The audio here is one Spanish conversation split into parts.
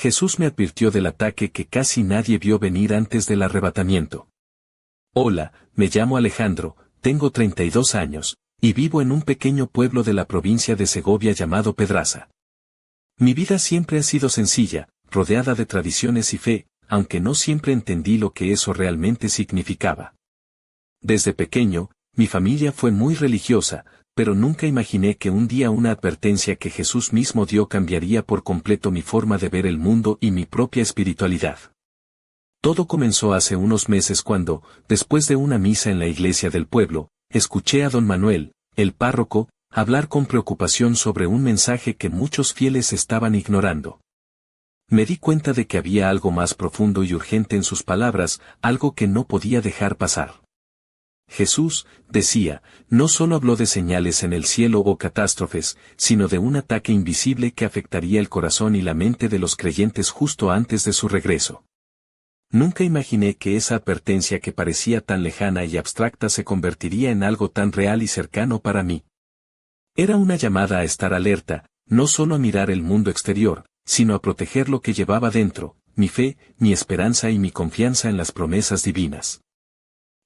Jesús me advirtió del ataque que casi nadie vio venir antes del arrebatamiento. Hola, me llamo Alejandro, tengo 32 años, y vivo en un pequeño pueblo de la provincia de Segovia llamado Pedraza. Mi vida siempre ha sido sencilla, rodeada de tradiciones y fe, aunque no siempre entendí lo que eso realmente significaba. Desde pequeño, mi familia fue muy religiosa, pero nunca imaginé que un día una advertencia que Jesús mismo dio cambiaría por completo mi forma de ver el mundo y mi propia espiritualidad. Todo comenzó hace unos meses cuando, después de una misa en la iglesia del pueblo, escuché a don Manuel, el párroco, hablar con preocupación sobre un mensaje que muchos fieles estaban ignorando. Me di cuenta de que había algo más profundo y urgente en sus palabras, algo que no podía dejar pasar. Jesús, decía, no solo habló de señales en el cielo o catástrofes, sino de un ataque invisible que afectaría el corazón y la mente de los creyentes justo antes de su regreso. Nunca imaginé que esa advertencia que parecía tan lejana y abstracta se convertiría en algo tan real y cercano para mí. Era una llamada a estar alerta, no solo a mirar el mundo exterior, sino a proteger lo que llevaba dentro, mi fe, mi esperanza y mi confianza en las promesas divinas.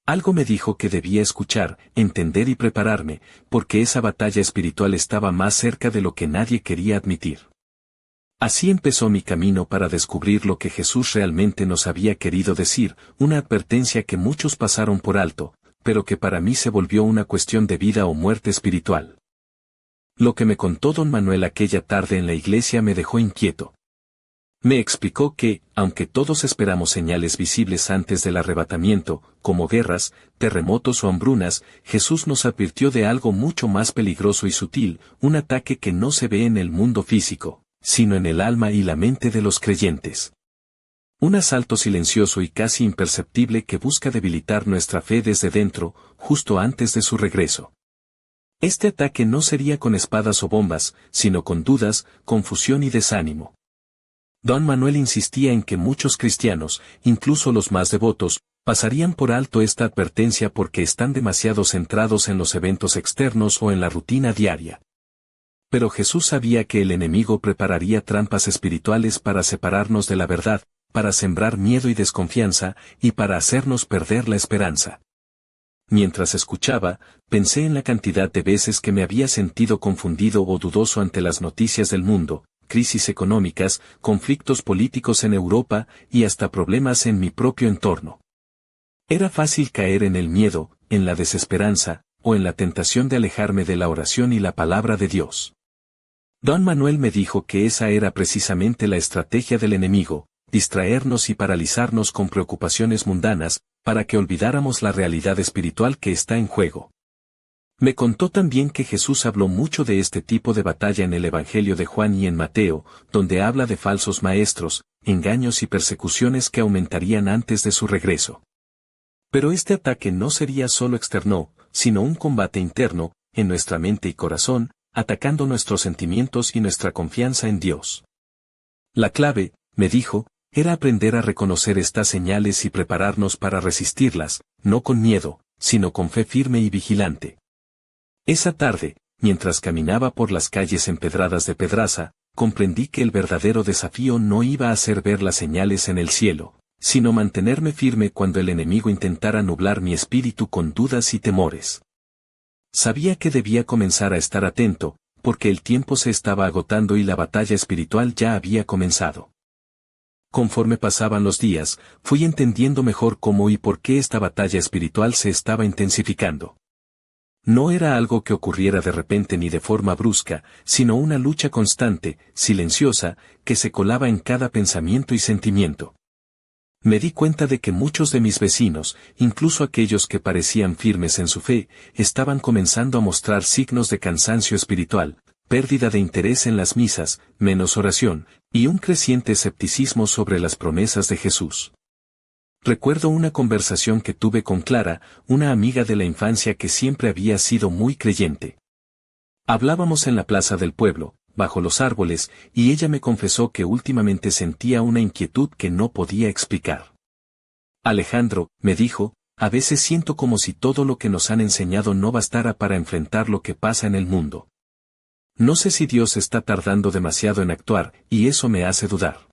Algo me dijo que debía escuchar, entender y prepararme, porque esa batalla espiritual estaba más cerca de lo que nadie quería admitir. Así empezó mi camino para descubrir lo que Jesús realmente nos había querido decir, una advertencia que muchos pasaron por alto, pero que para mí se volvió una cuestión de vida o muerte espiritual. Lo que me contó don Manuel aquella tarde en la iglesia me dejó inquieto. Me explicó que, aunque todos esperamos señales visibles antes del arrebatamiento, como guerras, terremotos o hambrunas, Jesús nos advirtió de algo mucho más peligroso y sutil, un ataque que no se ve en el mundo físico, sino en el alma y la mente de los creyentes. Un asalto silencioso y casi imperceptible que busca debilitar nuestra fe desde dentro, justo antes de su regreso. Este ataque no sería con espadas o bombas, sino con dudas, confusión y desánimo. Don Manuel insistía en que muchos cristianos, incluso los más devotos, pasarían por alto esta advertencia porque están demasiado centrados en los eventos externos o en la rutina diaria. Pero Jesús sabía que el enemigo prepararía trampas espirituales para separarnos de la verdad, para sembrar miedo y desconfianza, y para hacernos perder la esperanza. Mientras escuchaba, pensé en la cantidad de veces que me había sentido confundido o dudoso ante las noticias del mundo, crisis económicas, conflictos políticos en Europa y hasta problemas en mi propio entorno. Era fácil caer en el miedo, en la desesperanza, o en la tentación de alejarme de la oración y la palabra de Dios. Don Manuel me dijo que esa era precisamente la estrategia del enemigo, distraernos y paralizarnos con preocupaciones mundanas, para que olvidáramos la realidad espiritual que está en juego. Me contó también que Jesús habló mucho de este tipo de batalla en el Evangelio de Juan y en Mateo, donde habla de falsos maestros, engaños y persecuciones que aumentarían antes de su regreso. Pero este ataque no sería solo externo, sino un combate interno, en nuestra mente y corazón, atacando nuestros sentimientos y nuestra confianza en Dios. La clave, me dijo, era aprender a reconocer estas señales y prepararnos para resistirlas, no con miedo, sino con fe firme y vigilante. Esa tarde, mientras caminaba por las calles empedradas de Pedraza, comprendí que el verdadero desafío no iba a ser ver las señales en el cielo, sino mantenerme firme cuando el enemigo intentara nublar mi espíritu con dudas y temores. Sabía que debía comenzar a estar atento, porque el tiempo se estaba agotando y la batalla espiritual ya había comenzado. Conforme pasaban los días, fui entendiendo mejor cómo y por qué esta batalla espiritual se estaba intensificando. No era algo que ocurriera de repente ni de forma brusca, sino una lucha constante, silenciosa, que se colaba en cada pensamiento y sentimiento. Me di cuenta de que muchos de mis vecinos, incluso aquellos que parecían firmes en su fe, estaban comenzando a mostrar signos de cansancio espiritual, pérdida de interés en las misas, menos oración, y un creciente escepticismo sobre las promesas de Jesús. Recuerdo una conversación que tuve con Clara, una amiga de la infancia que siempre había sido muy creyente. Hablábamos en la plaza del pueblo, bajo los árboles, y ella me confesó que últimamente sentía una inquietud que no podía explicar. Alejandro, me dijo, a veces siento como si todo lo que nos han enseñado no bastara para enfrentar lo que pasa en el mundo. No sé si Dios está tardando demasiado en actuar, y eso me hace dudar.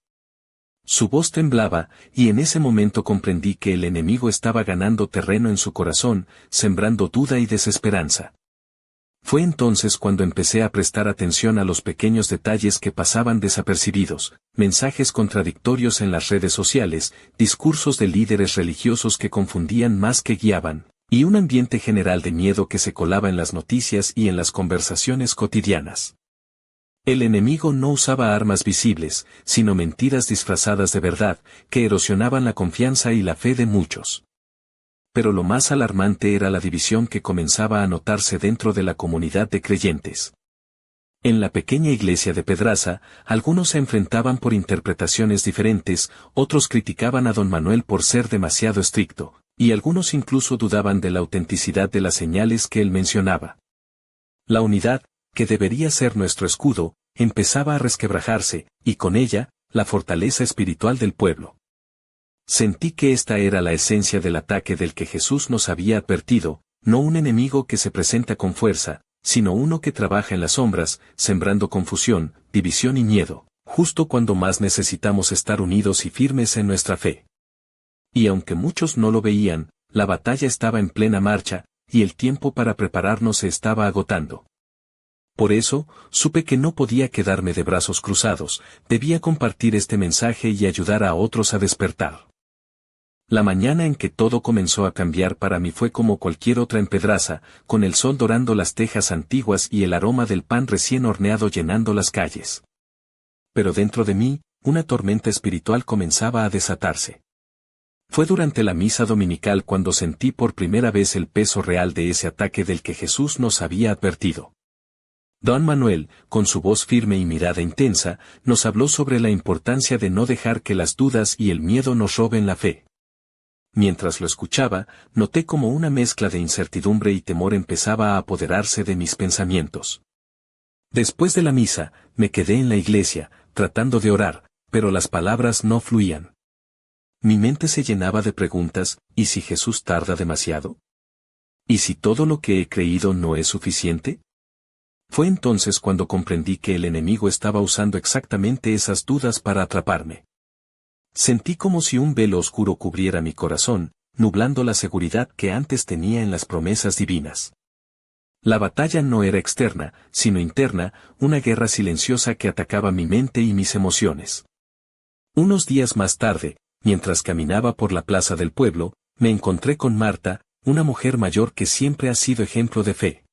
Su voz temblaba, y en ese momento comprendí que el enemigo estaba ganando terreno en su corazón, sembrando duda y desesperanza. Fue entonces cuando empecé a prestar atención a los pequeños detalles que pasaban desapercibidos, mensajes contradictorios en las redes sociales, discursos de líderes religiosos que confundían más que guiaban, y un ambiente general de miedo que se colaba en las noticias y en las conversaciones cotidianas. El enemigo no usaba armas visibles, sino mentiras disfrazadas de verdad, que erosionaban la confianza y la fe de muchos. Pero lo más alarmante era la división que comenzaba a notarse dentro de la comunidad de creyentes. En la pequeña iglesia de Pedraza, algunos se enfrentaban por interpretaciones diferentes, otros criticaban a don Manuel por ser demasiado estricto, y algunos incluso dudaban de la autenticidad de las señales que él mencionaba. La unidad, que debería ser nuestro escudo, empezaba a resquebrajarse, y con ella, la fortaleza espiritual del pueblo. Sentí que esta era la esencia del ataque del que Jesús nos había advertido, no un enemigo que se presenta con fuerza, sino uno que trabaja en las sombras, sembrando confusión, división y miedo, justo cuando más necesitamos estar unidos y firmes en nuestra fe. Y aunque muchos no lo veían, la batalla estaba en plena marcha, y el tiempo para prepararnos se estaba agotando. Por eso, supe que no podía quedarme de brazos cruzados, debía compartir este mensaje y ayudar a otros a despertar. La mañana en que todo comenzó a cambiar para mí fue como cualquier otra en Pedraza, con el sol dorando las tejas antiguas y el aroma del pan recién horneado llenando las calles. Pero dentro de mí, una tormenta espiritual comenzaba a desatarse. Fue durante la misa dominical cuando sentí por primera vez el peso real de ese ataque del que Jesús nos había advertido. Don Manuel, con su voz firme y mirada intensa, nos habló sobre la importancia de no dejar que las dudas y el miedo nos roben la fe. Mientras lo escuchaba, noté como una mezcla de incertidumbre y temor empezaba a apoderarse de mis pensamientos. Después de la misa, me quedé en la iglesia, tratando de orar, pero las palabras no fluían. Mi mente se llenaba de preguntas, ¿y si Jesús tarda demasiado? ¿Y si todo lo que he creído no es suficiente? Fue entonces cuando comprendí que el enemigo estaba usando exactamente esas dudas para atraparme. Sentí como si un velo oscuro cubriera mi corazón, nublando la seguridad que antes tenía en las promesas divinas. La batalla no era externa, sino interna, una guerra silenciosa que atacaba mi mente y mis emociones. Unos días más tarde, mientras caminaba por la plaza del pueblo, me encontré con Marta, una mujer mayor que siempre ha sido ejemplo de fe.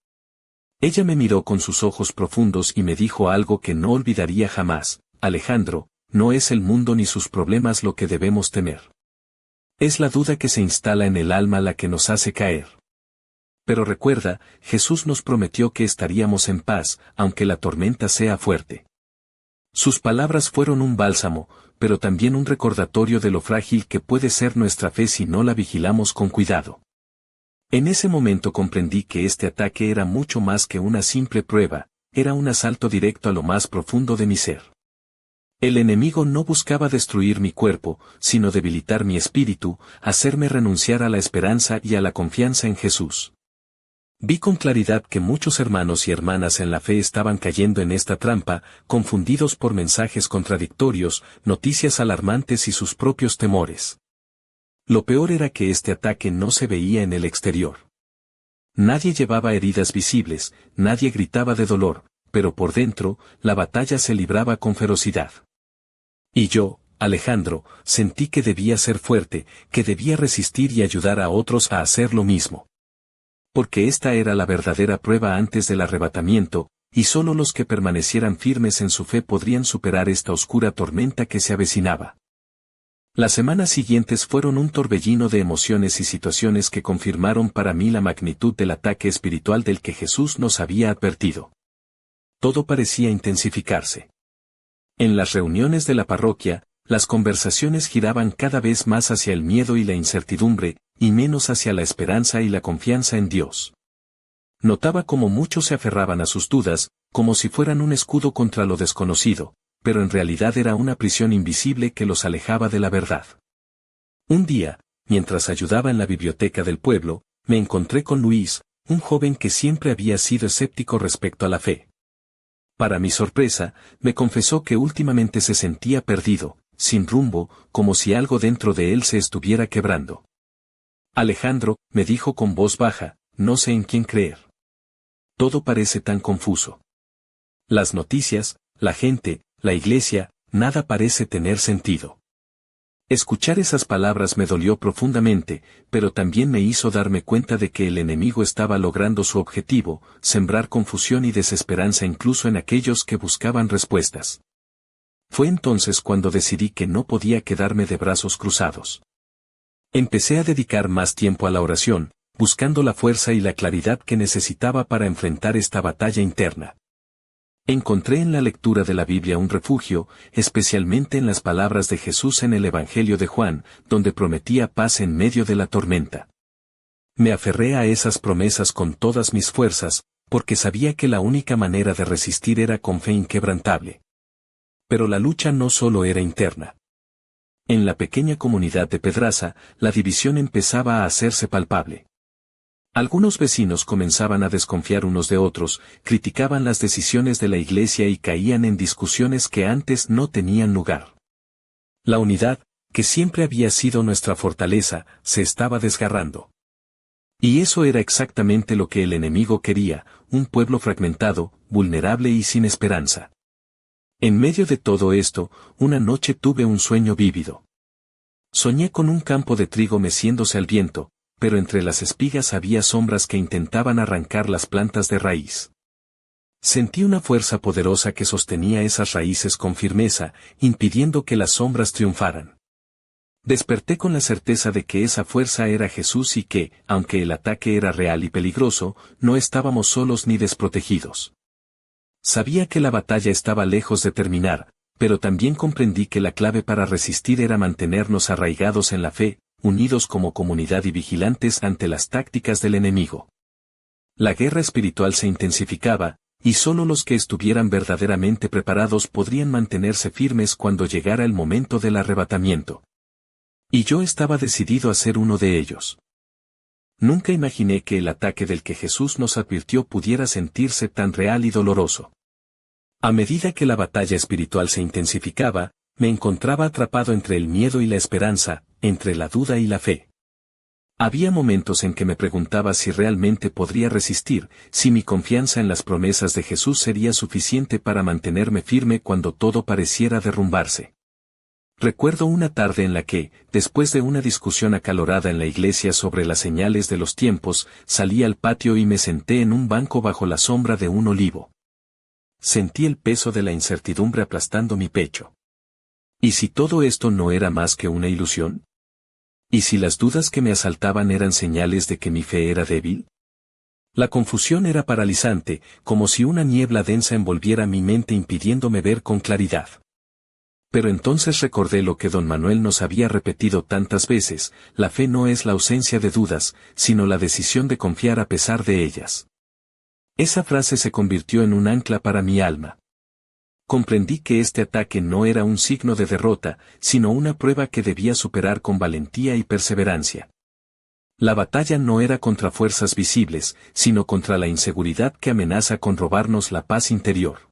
Ella me miró con sus ojos profundos y me dijo algo que no olvidaría jamás: Alejandro, no es el mundo ni sus problemas lo que debemos temer. Es la duda que se instala en el alma la que nos hace caer. Pero recuerda, Jesús nos prometió que estaríamos en paz, aunque la tormenta sea fuerte. Sus palabras fueron un bálsamo, pero también un recordatorio de lo frágil que puede ser nuestra fe si no la vigilamos con cuidado. En ese momento comprendí que este ataque era mucho más que una simple prueba, era un asalto directo a lo más profundo de mi ser. El enemigo no buscaba destruir mi cuerpo, sino debilitar mi espíritu, hacerme renunciar a la esperanza y a la confianza en Jesús. Vi con claridad que muchos hermanos y hermanas en la fe estaban cayendo en esta trampa, confundidos por mensajes contradictorios, noticias alarmantes y sus propios temores. Lo peor era que este ataque no se veía en el exterior. Nadie llevaba heridas visibles, nadie gritaba de dolor, pero por dentro, la batalla se libraba con ferocidad. Y yo, Alejandro, sentí que debía ser fuerte, que debía resistir y ayudar a otros a hacer lo mismo. Porque esta era la verdadera prueba antes del arrebatamiento, y solo los que permanecieran firmes en su fe podrían superar esta oscura tormenta que se avecinaba. Las semanas siguientes fueron un torbellino de emociones y situaciones que confirmaron para mí la magnitud del ataque espiritual del que Jesús nos había advertido. Todo parecía intensificarse. En las reuniones de la parroquia, las conversaciones giraban cada vez más hacia el miedo y la incertidumbre, y menos hacia la esperanza y la confianza en Dios. Notaba cómo muchos se aferraban a sus dudas, como si fueran un escudo contra lo desconocido, pero en realidad era una prisión invisible que los alejaba de la verdad. Un día, mientras ayudaba en la biblioteca del pueblo, me encontré con Luis, un joven que siempre había sido escéptico respecto a la fe. Para mi sorpresa, me confesó que últimamente se sentía perdido, sin rumbo, como si algo dentro de él se estuviera quebrando. Alejandro, me dijo con voz baja, no sé en quién creer. Todo parece tan confuso. Las noticias, la gente, la iglesia, nada parece tener sentido. Escuchar esas palabras me dolió profundamente, pero también me hizo darme cuenta de que el enemigo estaba logrando su objetivo, sembrar confusión y desesperanza incluso en aquellos que buscaban respuestas. Fue entonces cuando decidí que no podía quedarme de brazos cruzados. Empecé a dedicar más tiempo a la oración, buscando la fuerza y la claridad que necesitaba para enfrentar esta batalla interna. Encontré en la lectura de la Biblia un refugio, especialmente en las palabras de Jesús en el Evangelio de Juan, donde prometía paz en medio de la tormenta. Me aferré a esas promesas con todas mis fuerzas, porque sabía que la única manera de resistir era con fe inquebrantable. Pero la lucha no solo era interna. En la pequeña comunidad de Pedraza, la división empezaba a hacerse palpable. Algunos vecinos comenzaban a desconfiar unos de otros, criticaban las decisiones de la iglesia y caían en discusiones que antes no tenían lugar. La unidad, que siempre había sido nuestra fortaleza, se estaba desgarrando. Y eso era exactamente lo que el enemigo quería, un pueblo fragmentado, vulnerable y sin esperanza. En medio de todo esto, una noche tuve un sueño vívido. Soñé con un campo de trigo meciéndose al viento, pero entre las espigas había sombras que intentaban arrancar las plantas de raíz. Sentí una fuerza poderosa que sostenía esas raíces con firmeza, impidiendo que las sombras triunfaran. Desperté con la certeza de que esa fuerza era Jesús y que, aunque el ataque era real y peligroso, no estábamos solos ni desprotegidos. Sabía que la batalla estaba lejos de terminar, pero también comprendí que la clave para resistir era mantenernos arraigados en la fe, unidos como comunidad y vigilantes ante las tácticas del enemigo. La guerra espiritual se intensificaba, y solo los que estuvieran verdaderamente preparados podrían mantenerse firmes cuando llegara el momento del arrebatamiento. Y yo estaba decidido a ser uno de ellos. Nunca imaginé que el ataque del que Jesús nos advirtió pudiera sentirse tan real y doloroso. A medida que la batalla espiritual se intensificaba, me encontraba atrapado entre el miedo y la esperanza, entre la duda y la fe. Había momentos en que me preguntaba si realmente podría resistir, si mi confianza en las promesas de Jesús sería suficiente para mantenerme firme cuando todo pareciera derrumbarse. Recuerdo una tarde en la que, después de una discusión acalorada en la iglesia sobre las señales de los tiempos, salí al patio y me senté en un banco bajo la sombra de un olivo. Sentí el peso de la incertidumbre aplastando mi pecho. ¿Y si todo esto no era más que una ilusión? ¿Y si las dudas que me asaltaban eran señales de que mi fe era débil? La confusión era paralizante, como si una niebla densa envolviera mi mente impidiéndome ver con claridad. Pero entonces recordé lo que don Manuel nos había repetido tantas veces: la fe no es la ausencia de dudas, sino la decisión de confiar a pesar de ellas. Esa frase se convirtió en un ancla para mi alma. Comprendí que este ataque no era un signo de derrota, sino una prueba que debía superar con valentía y perseverancia. La batalla no era contra fuerzas visibles, sino contra la inseguridad que amenaza con robarnos la paz interior.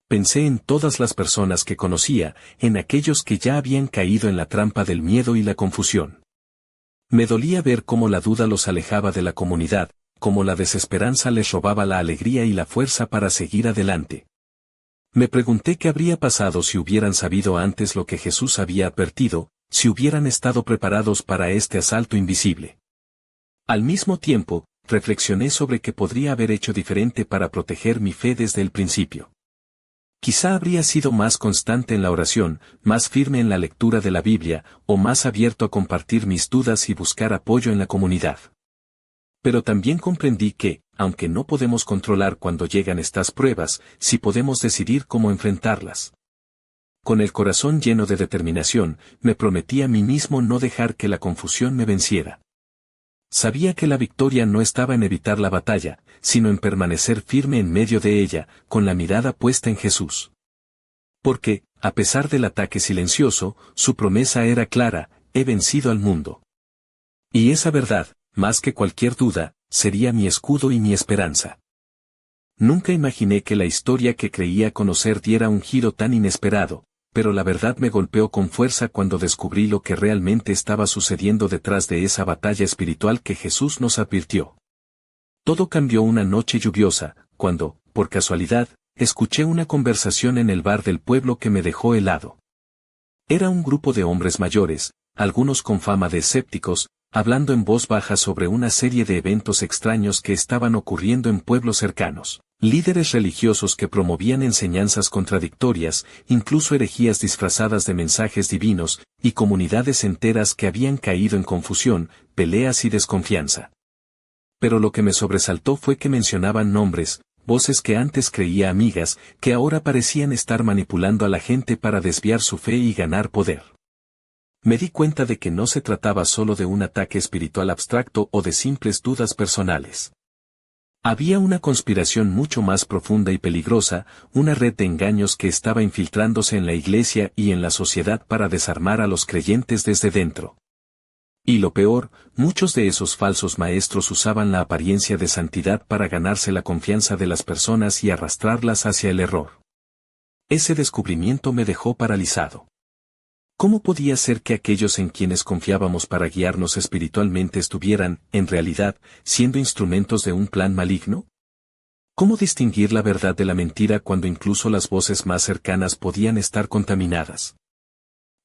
Pensé en todas las personas que conocía, en aquellos que ya habían caído en la trampa del miedo y la confusión. Me dolía ver cómo la duda los alejaba de la comunidad, cómo la desesperanza les robaba la alegría y la fuerza para seguir adelante. Me pregunté qué habría pasado si hubieran sabido antes lo que Jesús había advertido, si hubieran estado preparados para este asalto invisible. Al mismo tiempo, reflexioné sobre qué podría haber hecho diferente para proteger mi fe desde el principio. Quizá habría sido más constante en la oración, más firme en la lectura de la Biblia, o más abierto a compartir mis dudas y buscar apoyo en la comunidad. Pero también comprendí que, aunque no podemos controlar cuando llegan estas pruebas, sí podemos decidir cómo enfrentarlas. Con el corazón lleno de determinación, me prometí a mí mismo no dejar que la confusión me venciera. Sabía que la victoria no estaba en evitar la batalla, sino en permanecer firme en medio de ella, con la mirada puesta en Jesús. Porque, a pesar del ataque silencioso, su promesa era clara: he vencido al mundo. Y esa verdad, más que cualquier duda, sería mi escudo y mi esperanza. Nunca imaginé que la historia que creía conocer diera un giro tan inesperado, pero la verdad me golpeó con fuerza cuando descubrí lo que realmente estaba sucediendo detrás de esa batalla espiritual que Jesús nos advirtió. Todo cambió una noche lluviosa, cuando, por casualidad, escuché una conversación en el bar del pueblo que me dejó helado. Era un grupo de hombres mayores, algunos con fama de escépticos, hablando en voz baja sobre una serie de eventos extraños que estaban ocurriendo en pueblos cercanos. Líderes religiosos que promovían enseñanzas contradictorias, incluso herejías disfrazadas de mensajes divinos, y comunidades enteras que habían caído en confusión, peleas y desconfianza. Pero lo que me sobresaltó fue que mencionaban nombres, voces que antes creía amigas, que ahora parecían estar manipulando a la gente para desviar su fe y ganar poder. Me di cuenta de que no se trataba solo de un ataque espiritual abstracto o de simples dudas personales. Había una conspiración mucho más profunda y peligrosa, una red de engaños que estaba infiltrándose en la iglesia y en la sociedad para desarmar a los creyentes desde dentro. Y lo peor, muchos de esos falsos maestros usaban la apariencia de santidad para ganarse la confianza de las personas y arrastrarlas hacia el error. Ese descubrimiento me dejó paralizado. ¿Cómo podía ser que aquellos en quienes confiábamos para guiarnos espiritualmente estuvieran, en realidad, siendo instrumentos de un plan maligno? ¿Cómo distinguir la verdad de la mentira cuando incluso las voces más cercanas podían estar contaminadas?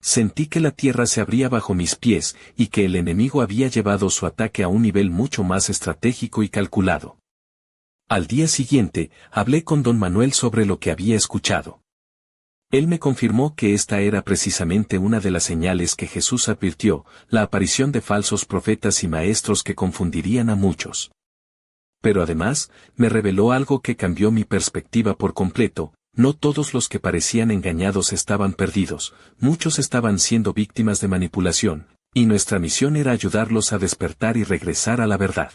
Sentí que la tierra se abría bajo mis pies y que el enemigo había llevado su ataque a un nivel mucho más estratégico y calculado. Al día siguiente, hablé con don Manuel sobre lo que había escuchado. Él me confirmó que esta era precisamente una de las señales que Jesús advirtió, la aparición de falsos profetas y maestros que confundirían a muchos. Pero además, me reveló algo que cambió mi perspectiva por completo: no todos los que parecían engañados estaban perdidos, muchos estaban siendo víctimas de manipulación, y nuestra misión era ayudarlos a despertar y regresar a la verdad.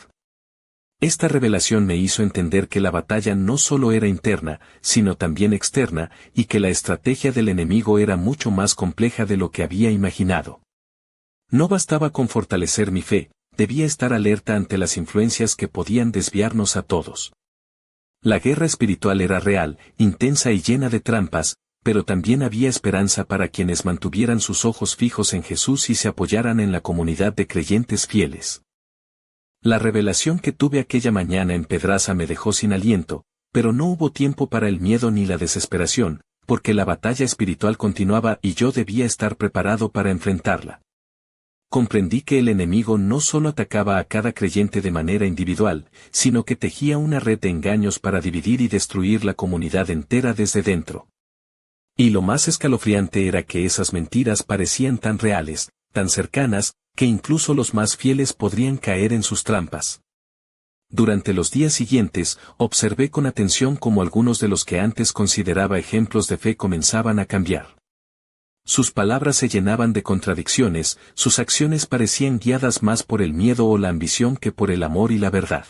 Esta revelación me hizo entender que la batalla no solo era interna, sino también externa, y que la estrategia del enemigo era mucho más compleja de lo que había imaginado. No bastaba con fortalecer mi fe, debía estar alerta ante las influencias que podían desviarnos a todos. La guerra espiritual era real, intensa y llena de trampas, pero también había esperanza para quienes mantuvieran sus ojos fijos en Jesús y se apoyaran en la comunidad de creyentes fieles. La revelación que tuve aquella mañana en Pedraza me dejó sin aliento, pero no hubo tiempo para el miedo ni la desesperación, porque la batalla espiritual continuaba y yo debía estar preparado para enfrentarla. Comprendí que el enemigo no solo atacaba a cada creyente de manera individual, sino que tejía una red de engaños para dividir y destruir la comunidad entera desde dentro. Y lo más escalofriante era que esas mentiras parecían tan reales, tan cercanas, que incluso los más fieles podrían caer en sus trampas. Durante los días siguientes, observé con atención cómo algunos de los que antes consideraba ejemplos de fe comenzaban a cambiar. Sus palabras se llenaban de contradicciones, sus acciones parecían guiadas más por el miedo o la ambición que por el amor y la verdad.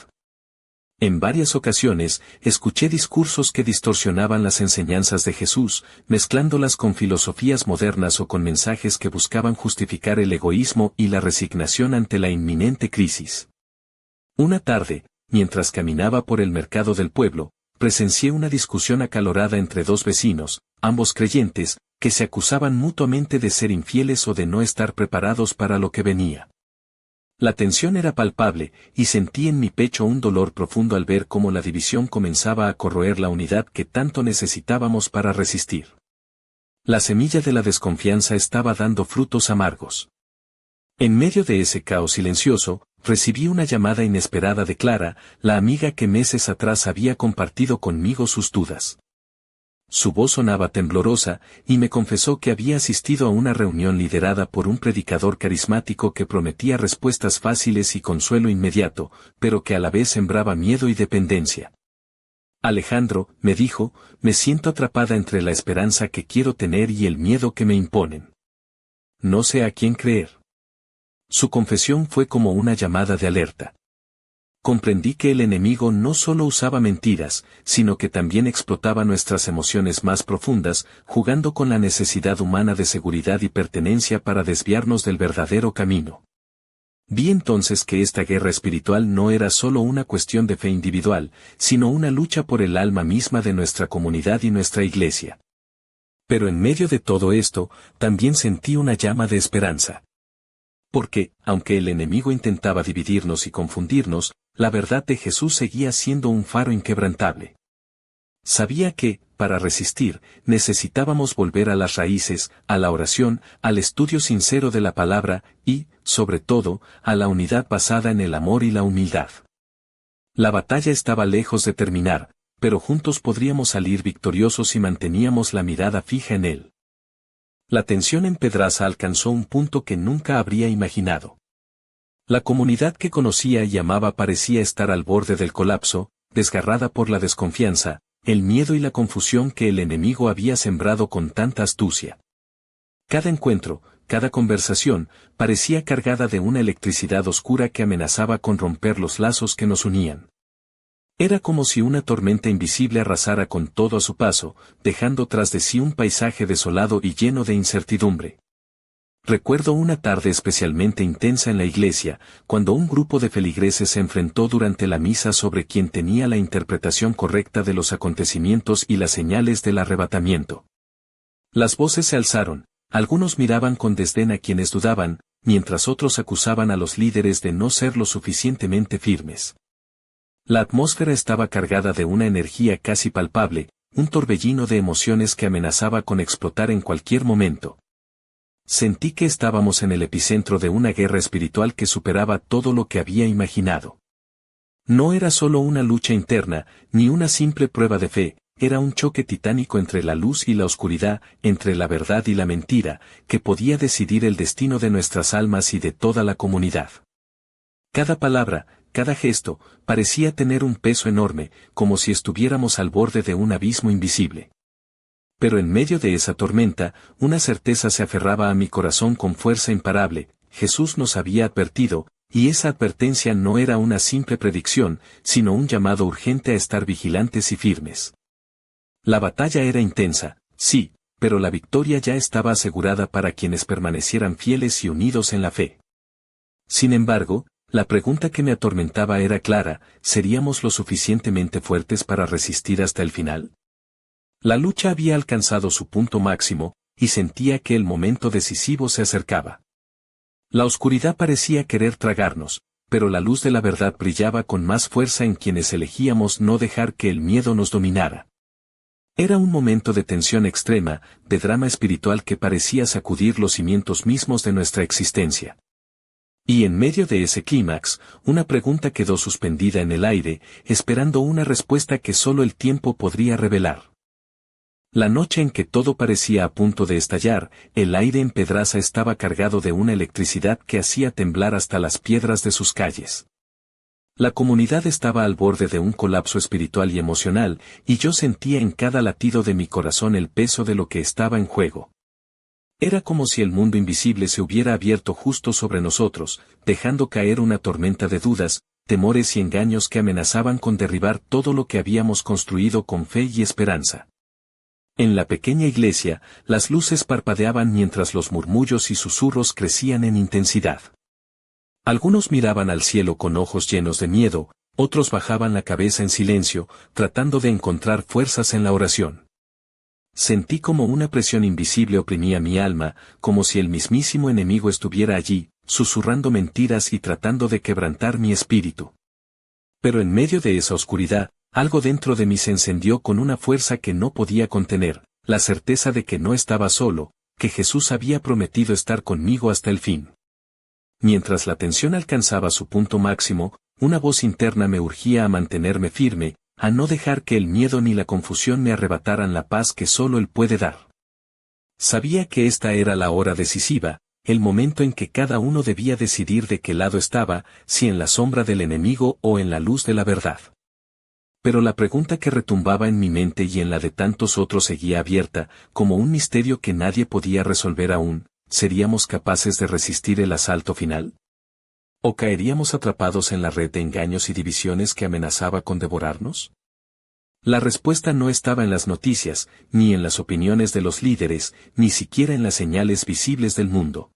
En varias ocasiones, escuché discursos que distorsionaban las enseñanzas de Jesús, mezclándolas con filosofías modernas o con mensajes que buscaban justificar el egoísmo y la resignación ante la inminente crisis. Una tarde, mientras caminaba por el mercado del pueblo, presencié una discusión acalorada entre dos vecinos, ambos creyentes, que se acusaban mutuamente de ser infieles o de no estar preparados para lo que venía. La tensión era palpable, y sentí en mi pecho un dolor profundo al ver cómo la división comenzaba a corroer la unidad que tanto necesitábamos para resistir. La semilla de la desconfianza estaba dando frutos amargos. En medio de ese caos silencioso, recibí una llamada inesperada de Clara, la amiga que meses atrás había compartido conmigo sus dudas. Su voz sonaba temblorosa, y me confesó que había asistido a una reunión liderada por un predicador carismático que prometía respuestas fáciles y consuelo inmediato, pero que a la vez sembraba miedo y dependencia. Alejandro, me dijo, me siento atrapada entre la esperanza que quiero tener y el miedo que me imponen. No sé a quién creer. Su confesión fue como una llamada de alerta. Comprendí que el enemigo no solo usaba mentiras, sino que también explotaba nuestras emociones más profundas, jugando con la necesidad humana de seguridad y pertenencia para desviarnos del verdadero camino. Vi entonces que esta guerra espiritual no era solo una cuestión de fe individual, sino una lucha por el alma misma de nuestra comunidad y nuestra iglesia. Pero en medio de todo esto, también sentí una llama de esperanza. Porque, aunque el enemigo intentaba dividirnos y confundirnos, la verdad de Jesús seguía siendo un faro inquebrantable. Sabía que, para resistir, necesitábamos volver a las raíces, a la oración, al estudio sincero de la palabra y, sobre todo, a la unidad basada en el amor y la humildad. La batalla estaba lejos de terminar, pero juntos podríamos salir victoriosos si manteníamos la mirada fija en él. La tensión en Pedraza alcanzó un punto que nunca habría imaginado. La comunidad que conocía y amaba parecía estar al borde del colapso, desgarrada por la desconfianza, el miedo y la confusión que el enemigo había sembrado con tanta astucia. Cada encuentro, cada conversación, parecía cargada de una electricidad oscura que amenazaba con romper los lazos que nos unían. Era como si una tormenta invisible arrasara con todo a su paso, dejando tras de sí un paisaje desolado y lleno de incertidumbre. Recuerdo una tarde especialmente intensa en la iglesia, cuando un grupo de feligreses se enfrentó durante la misa sobre quién tenía la interpretación correcta de los acontecimientos y las señales del arrebatamiento. Las voces se alzaron, algunos miraban con desdén a quienes dudaban, mientras otros acusaban a los líderes de no ser lo suficientemente firmes. La atmósfera estaba cargada de una energía casi palpable, un torbellino de emociones que amenazaba con explotar en cualquier momento. Sentí que estábamos en el epicentro de una guerra espiritual que superaba todo lo que había imaginado. No era solo una lucha interna, ni una simple prueba de fe, era un choque titánico entre la luz y la oscuridad, entre la verdad y la mentira, que podía decidir el destino de nuestras almas y de toda la comunidad. Cada palabra, cada gesto, parecía tener un peso enorme, como si estuviéramos al borde de un abismo invisible. Pero en medio de esa tormenta, una certeza se aferraba a mi corazón con fuerza imparable: Jesús nos había advertido, y esa advertencia no era una simple predicción, sino un llamado urgente a estar vigilantes y firmes. La batalla era intensa, sí, pero la victoria ya estaba asegurada para quienes permanecieran fieles y unidos en la fe. Sin embargo, la pregunta que me atormentaba era clara: ¿seríamos lo suficientemente fuertes para resistir hasta el final? La lucha había alcanzado su punto máximo, y sentía que el momento decisivo se acercaba. La oscuridad parecía querer tragarnos, pero la luz de la verdad brillaba con más fuerza en quienes elegíamos no dejar que el miedo nos dominara. Era un momento de tensión extrema, de drama espiritual que parecía sacudir los cimientos mismos de nuestra existencia. Y en medio de ese clímax, una pregunta quedó suspendida en el aire, esperando una respuesta que solo el tiempo podría revelar. La noche en que todo parecía a punto de estallar, el aire en Pedraza estaba cargado de una electricidad que hacía temblar hasta las piedras de sus calles. La comunidad estaba al borde de un colapso espiritual y emocional, y yo sentía en cada latido de mi corazón el peso de lo que estaba en juego. Era como si el mundo invisible se hubiera abierto justo sobre nosotros, dejando caer una tormenta de dudas, temores y engaños que amenazaban con derribar todo lo que habíamos construido con fe y esperanza. En la pequeña iglesia, las luces parpadeaban mientras los murmullos y susurros crecían en intensidad. Algunos miraban al cielo con ojos llenos de miedo, otros bajaban la cabeza en silencio, tratando de encontrar fuerzas en la oración. Sentí como una presión invisible oprimía mi alma, como si el mismísimo enemigo estuviera allí, susurrando mentiras y tratando de quebrantar mi espíritu. Pero en medio de esa oscuridad, algo dentro de mí se encendió con una fuerza que no podía contener, la certeza de que no estaba solo, que Jesús había prometido estar conmigo hasta el fin. Mientras la tensión alcanzaba su punto máximo, una voz interna me urgía a mantenerme firme, a no dejar que el miedo ni la confusión me arrebataran la paz que solo Él puede dar. Sabía que esta era la hora decisiva, el momento en que cada uno debía decidir de qué lado estaba, si en la sombra del enemigo o en la luz de la verdad. Pero la pregunta que retumbaba en mi mente y en la de tantos otros seguía abierta, como un misterio que nadie podía resolver aún: ¿seríamos capaces de resistir el asalto final? ¿O caeríamos atrapados en la red de engaños y divisiones que amenazaba con devorarnos? La respuesta no estaba en las noticias, ni en las opiniones de los líderes, ni siquiera en las señales visibles del mundo.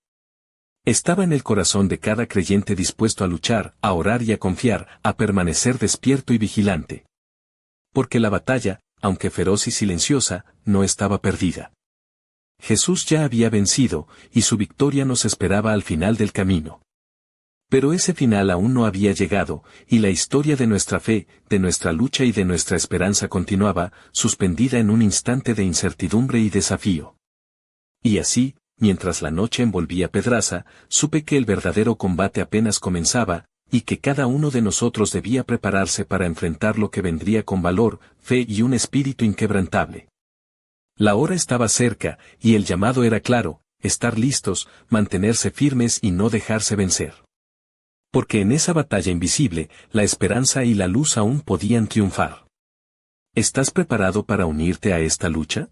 Estaba en el corazón de cada creyente dispuesto a luchar, a orar y a confiar, a permanecer despierto y vigilante. Porque la batalla, aunque feroz y silenciosa, no estaba perdida. Jesús ya había vencido, y su victoria nos esperaba al final del camino. Pero ese final aún no había llegado, y la historia de nuestra fe, de nuestra lucha y de nuestra esperanza continuaba, suspendida en un instante de incertidumbre y desafío. Y así, mientras la noche envolvía Pedraza, supe que el verdadero combate apenas comenzaba, y que cada uno de nosotros debía prepararse para enfrentar lo que vendría con valor, fe y un espíritu inquebrantable. La hora estaba cerca, y el llamado era claro: estar listos, mantenerse firmes y no dejarse vencer. Porque en esa batalla invisible, la esperanza y la luz aún podían triunfar. ¿Estás preparado para unirte a esta lucha?